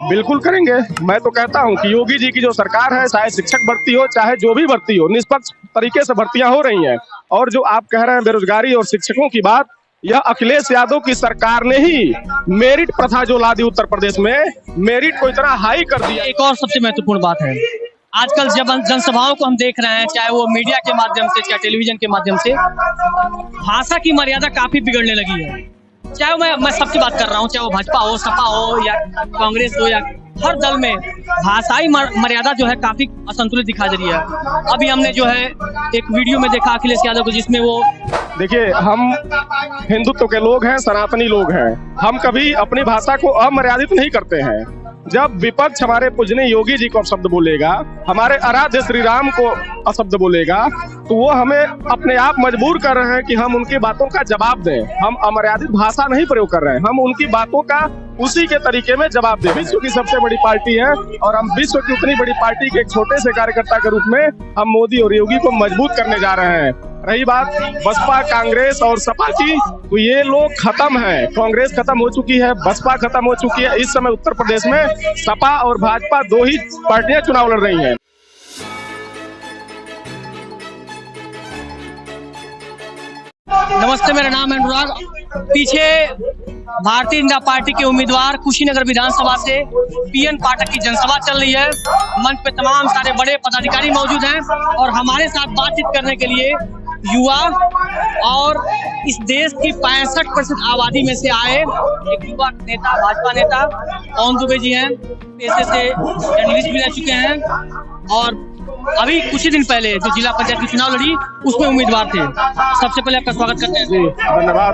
बिल्कुल करेंगे। मैं तो कहता हूं कि योगी जी की जो सरकार है, चाहे शिक्षक भर्ती हो, चाहे जो भी भर्ती हो, निष्पक्ष तरीके से भर्तियां हो रही हैं। और जो आप कह रहे हैं बेरोजगारी और शिक्षकों की बात, यह अखिलेश यादव की सरकार ने ही मेरिट प्रथा जो ला दी उत्तर प्रदेश में, मेरिट को इतना हाई कर दिया। एक और सबसे महत्वपूर्ण बात है, आजकल जब जनसभाओं को हम देख रहे हैं, चाहे वो मीडिया के माध्यम से, चाहे टेलीविजन के माध्यम से, भाषा की मर्यादा काफी बिगड़ने लगी है। चाहे मैं सबकी बात कर रहा हूँ, चाहे वो भाजपा हो, सपा हो या कांग्रेस हो, या हर दल में भाषाई मर्यादा जो है काफी असंतुलित दिखाई दे रही है। अभी हमने जो है एक वीडियो में देखा अखिलेश यादव को, जिसमें वो देखिए, हम हिंदुत्व के लोग हैं, सनातनी लोग हैं। हम कभी अपनी भाषा को अमर्यादित नहीं करते हैं। जब विपक्ष हमारे पूजनीय योगी जी को अपशब्द बोलेगा, हमारे आराध्य श्री राम को अपशब्द बोलेगा, तो वो हमें अपने आप मजबूर कर रहे हैं कि हम उनकी बातों का जवाब दें। हम अमर्यादित भाषा नहीं प्रयोग कर रहे हैं, हम उनकी बातों का उसी के तरीके में जवाब दें। विश्व की सबसे बड़ी पार्टी है और हम विश्व की उतनी बड़ी पार्टी के एक छोटे से कार्यकर्ता के रूप में हम मोदी और योगी को मजबूत करने जा रहे हैं। रही बात बसपा, कांग्रेस और सपा की, तो ये लोग खत्म है। कांग्रेस खत्म हो चुकी है, बसपा खत्म हो चुकी है। इस समय उत्तर प्रदेश में सपा और भाजपा दो ही पार्टियां चुनाव लड़ रही हैं। नमस्ते, मेरा नाम है अनुराग। पीछे भारतीय जनता पार्टी के उम्मीदवार कुशीनगर विधानसभा से पीएन पाठक की जनसभा चल रही है। मंच पे तमाम सारे बड़े पदाधिकारी मौजूद हैं और हमारे साथ बातचीत करने के लिए युवा और इस देश की 65% आबादी में से आए एक युवा नेता, भाजपा नेता पवन दुबे जी हैं। पेशे से जर्नलिस्ट भी रह चुके हैं और अभी कुछ ही दिन पहले जो जिला पंचायत की चुनाव लड़ी उसमें उम्मीदवार थे। सबसे पहले आपका स्वागत करते हैं। जी धन्यवाद।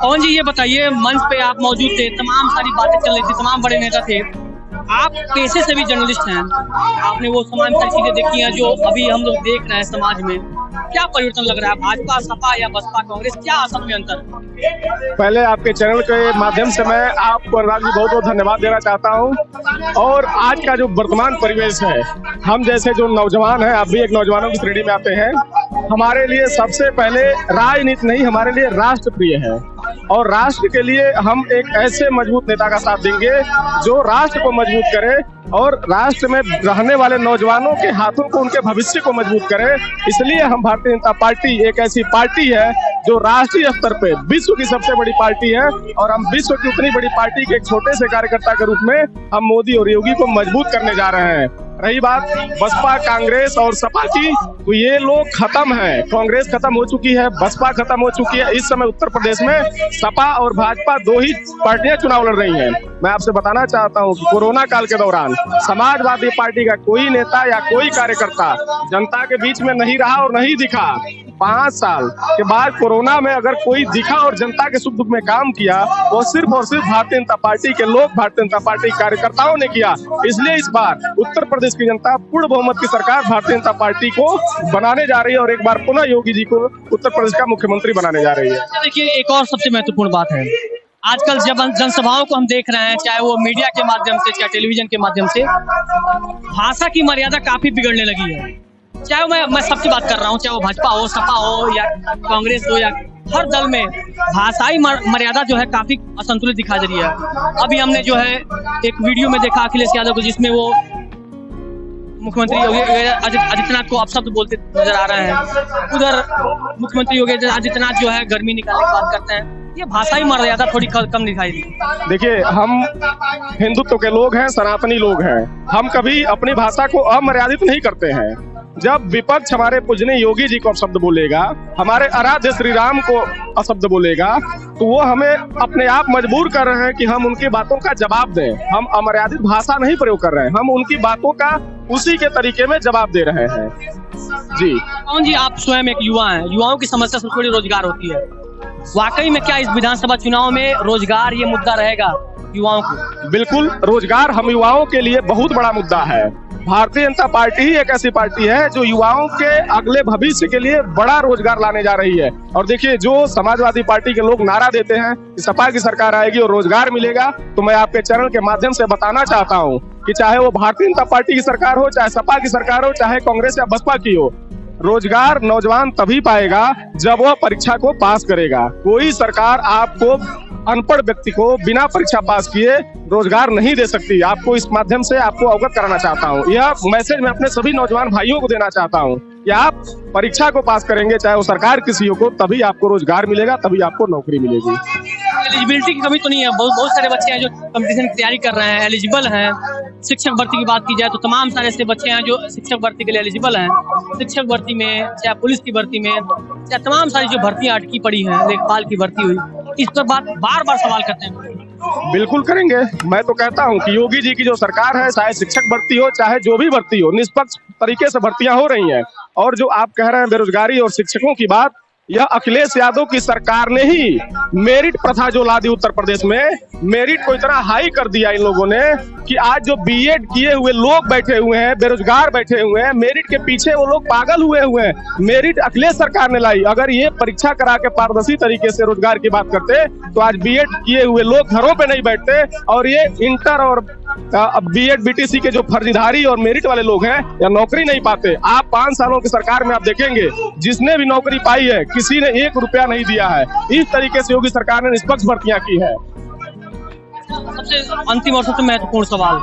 पवन जी, ये बताइए, मंच पे आप मौजूद थे, तमाम सारी बातें चल रही थी, तमाम बड़े नेता थे, आप पेशे से भी जर्नलिस्ट हैं, आपने वो तमाम सारी चीजें देखी हैं जो अभी हम लोग देख रहे हैं समाज में। क्या परिवर्तन लग रहा है? भाजपा, सपा या बसपा, कांग्रेस, क्या असल में अंतर? पहले आपके चैनल के माध्यम से मैं आपको अनुराग जी बहुत बहुत धन्यवाद देना चाहता हूं। और आज का जो वर्तमान परिवेश है, हम जैसे जो नौजवान हैं, आप भी एक नौजवानों की श्रेणी में आते हैं, हमारे लिए सबसे पहले राजनीति नहीं, हमारे लिए राष्ट्र प्रिय है। और राष्ट्र के लिए हम एक ऐसे मजबूत नेता का साथ देंगे जो राष्ट्र को मजबूत करे और राष्ट्र में रहने वाले नौजवानों के हाथों को, उनके भविष्य को मजबूत करे। इसलिए हम भारतीय जनता पार्टी एक ऐसी पार्टी है जो राष्ट्रीय स्तर पे विश्व की सबसे बड़ी पार्टी है और हम विश्व की उतनी बड़ी पार्टी के एक छोटे से कार्यकर्ता के रूप में हम मोदी और योगी को मजबूत करने जा रहे हैं। रही बात बसपा, कांग्रेस और सपा की, तो ये लोग खत्म है। कांग्रेस खत्म हो चुकी है, बसपा खत्म हो चुकी है। इस समय उत्तर प्रदेश में सपा और भाजपा दो ही पार्टियां चुनाव लड़ रही हैं। मैं आपसे बताना चाहता हूं कि कोरोना काल के दौरान समाजवादी पार्टी का कोई नेता या कोई कार्यकर्ता जनता के बीच में नहीं रहा और नहीं दिखा। 5 साल के बाद कोरोना में अगर कोई दिखा और जनता के सुख दुख में काम किया, वो सिर्फ और सिर्फ भारतीय जनता पार्टी के लोग, भारतीय जनता पार्टी कार्यकर्ताओं ने किया। इसलिए इस बार उत्तर प्रदेश की जनता पूर्ण बहुमत की सरकार भारतीय जनता पार्टी को बनाने जा रही है और एक बार पुनः योगी जी को उत्तर प्रदेश का मुख्यमंत्री बनाने जा रही है। देखिए, एक और सबसे महत्वपूर्ण बात है, आजकल जब जनसभाओं को हम देख रहे हैं, चाहे वो मीडिया के माध्यम से, चाहे टेलीविजन के माध्यम से, भाषा की मर्यादा काफी बिगड़ने लगी है। चाहे मैं सबकी बात कर रहा हूँ, चाहे वो भाजपा हो, सपा हो या कांग्रेस हो, या हर दल में भाषाई मर्यादा जो है काफी असंतुलित दिखाई दे रही है। अभी हमने जो है एक वीडियो में देखा अखिलेश यादव को, जिसमें वो मुख्यमंत्री योगी आदित्यनाथ को अपशब्द बोलते नजर आ रहे हैं। उधर मुख्यमंत्री योगी आदित्यनाथ जो है गर्मी निकालने की बात करते हैं। ये भाषाई मर्यादा थोड़ी कम दिखाई दी। देखिए, हम हिंदुत्व के लोग हैं, सनातनी लोग हैं। हम कभी अपनी भाषा को अमर्यादित नहीं करते हैं। जब विपक्ष हमारे पूजनीय योगी जी को अपशब्द बोलेगा, हमारे आराध्य श्री राम को अपशब्द बोलेगा, तो वो हमें अपने आप मजबूर कर रहे हैं कि हम उनकी बातों का जवाब दें। हम अमर्यादित भाषा नहीं प्रयोग कर रहे हैं, हम उनकी बातों का उसी के तरीके में जवाब दे रहे हैं। जी पवन जी, आप स्वयं एक युवा हैं, युवाओं की समस्या सबसे बड़ी रोजगार होती है। वाकई में क्या इस विधानसभा चुनाव में रोजगार ये मुद्दा रहेगा युवाओं को? बिल्कुल, रोजगार हम युवाओं के लिए बहुत बड़ा मुद्दा है। भारतीय जनता पार्टी ही एक ऐसी पार्टी है जो युवाओं के अगले भविष्य के लिए बड़ा रोजगार लाने जा रही है। और देखिए, जो समाजवादी पार्टी के लोग नारा देते हैं कि सपा की सरकार आएगी और रोजगार मिलेगा, तो मैं आपके चैनल के माध्यम से बताना चाहता हूं कि चाहे वो भारतीय जनता पार्टी की सरकार हो, चाहे सपा की सरकार हो, चाहे कांग्रेस या बसपा की हो, रोजगार नौजवान तभी पाएगा जब वह परीक्षा को पास करेगा। कोई सरकार आपको अनपढ़ व्यक्ति को बिना परीक्षा पास किए रोजगार नहीं दे सकती। आपको इस माध्यम से आपको अवगत कराना चाहता हूँ। यह मैसेज मैं अपने सभी नौजवान भाइयों को देना चाहता हूँ कि आप परीक्षा को पास करेंगे, चाहे वो सरकार किसी हो, तभी आपको रोजगार मिलेगा, तभी आपको नौकरी मिलेगी। एलिजिबिलिटी की कमी तो नहीं है। बहुत सारे बच्चे हैं जो कंपटीशन की तैयारी कर रहे हैं, एलिजिबल हैं। शिक्षक भर्ती की बात की जाए तो तमाम सारे ऐसे बच्चे हैं जो शिक्षक भर्ती के लिए एलिजिबल हैं। शिक्षक भर्ती में, चाहे पुलिस की भर्ती में, चाहे तमाम सारी जो भर्तियां अटकी पड़ी हैं, लेखपाल की भर्ती हुई, इस पर बार बार सवाल करते हैं। बिल्कुल करेंगे। मैं तो कहता हूं कि योगी जी की जो सरकार है, चाहे शिक्षक भर्ती हो चाहे जो भी भर्ती हो, निष्पक्ष तरीके से भर्तियां हो रही हैं। और जो आप कह रहे हैं बेरोजगारी और शिक्षकों की बात, यह अखिलेश यादव की सरकार ने ही मेरिट प्रथा जो ला दी उत्तर प्रदेश में, मेरिट को इतना हाई कर दिया इन लोगों ने कि आज जो बीएड किए हुए लोग बैठे हुए हैं, बेरोजगार बैठे हुए हैं, मेरिट के पीछे वो लोग पागल हुए हैं। मेरिट अखिलेश सरकार ने लाई। अगर ये परीक्षा करा के पारदर्शी तरीके से रोजगार की बात करते तो आज बीएड किए हुए लोग घरों पे नहीं बैठते और ये इंटर और बीएड बीटीसी के जो फर्जीधारी और मेरिट वाले लोग हैं या नौकरी नहीं पाते। आप 5 सालों की सरकार में आप देखेंगे जिसने भी नौकरी पाई है किसी ने 1 रुपया नहीं दिया है। इस तरीके से योगी सरकार ने निष्पक्ष भर्तियां की है। सबसे अंतिम और सबसे महत्वपूर्ण सवाल,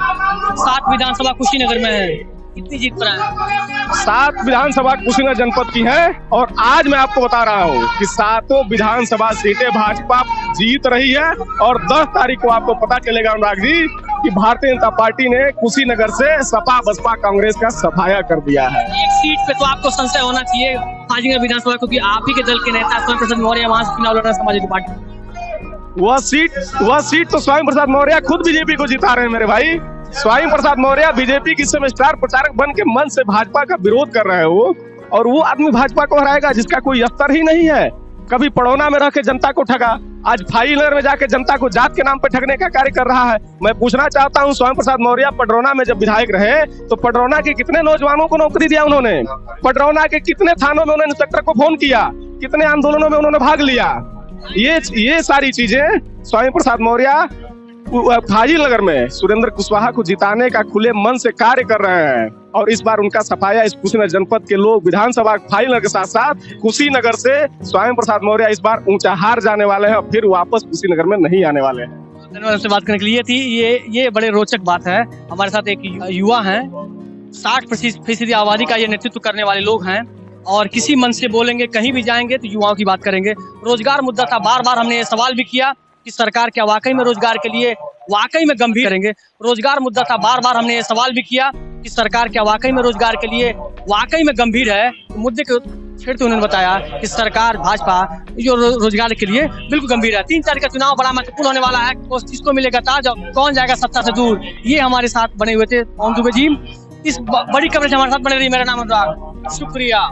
7 विधानसभा कुशीनगर में है, कितनी जीत पर है? 7 विधानसभा कुशीनगर जनपद की है और आज मैं आपको बता रहा हूँ कि 7 विधानसभा सीटें भाजपा जीत रही है। और 10 तारीख को आपको पता चलेगा अनुराग जी कि भारतीय जनता पार्टी ने कुशीनगर से सपा बसपा कांग्रेस का सफाया कर दिया है। एक सीट पे तो आपको संशय होना चाहिए हाजीगंज विधानसभा, क्योंकि आप ही के दल के नेता स्वयं प्रसाद मौर्य वहां से चुनाव लड़ रहे हैं समाजवादी पार्टी। वह सीट तो स्वयं प्रसाद मौर्य खुद बीजेपी को जिता रहे हैं मेरे भाई। स्वयं प्रसाद मौर्य बीजेपी की समय स्टार प्रचारक बन के मन से भाजपा का विरोध कर रहे हैं वो, और वो आदमी भाजपा को हराएगा जिसका कोई स्तर ही नहीं है। कभी पड़ौना में रह के जनता को ठगा, आज फाइलर में जाके जनता को जात के नाम पे ठगने का कार्य कर रहा है। मैं पूछना चाहता हूं, स्वयं प्रसाद मौर्य पडरौना में जब विधायक रहे तो पडरौना के कितने नौजवानों को नौकरी दिया उन्होंने? पडरौना के कितने थानों में उन्होंने इंस्पेक्टर को फोन किया? कितने आंदोलनों में उन्होंने भाग लिया? ये सारी चीजें स्वयं प्रसाद मौर्य फाजिल नगर में सुरेंद्र कुशवाहा को जिताने का खुले मन से कार्य कर रहे हैं। और इस बार उनका सफाया इस कुशीनगर जनपद के लोग विधानसभा फाइनल के साथ साथ कुशीनगर से स्वयं प्रसाद मौर्य इस बार ऊंचा हार जाने वाले हैं, फिर वापस कुशीनगर में नहीं आने वाले हैं। धन्यवाद से बात करने के लिए थी। ये बड़े रोचक बात है। हमारे साथ एक युवा है, 60% आबादी का ये नेतृत्व करने वाले लोग हैं और किसी मन से बोलेंगे, कहीं भी जाएंगे तो युवाओं की बात करेंगे। रोजगार मुद्दा था, बार बार हमने ये सवाल भी किया कि सरकार क्या वाकई में रोजगार के लिए वाकई में गंभीर करेंगे। रोजगार मुद्दा था, बार बार हमने ये सवाल भी किया कि सरकार क्या वाकई में रोजगार के लिए वाकई में गंभीर है। मुद्दे को छेड़ते उन्होंने बताया कि सरकार भाजपा जो रोजगार के लिए बिल्कुल गंभीर है। 3 तारीख का चुनाव बड़ा महत्वपूर्ण होने वाला है। किसको मिलेगा ताज, कौन जाएगा सत्ता से दूर, ये हमारे साथ बने हुए थे पवन दुबे जी। इस बड़ी कवरेज हमारे साथ बने रही। मेरा नाम अनुराग, शुक्रिया।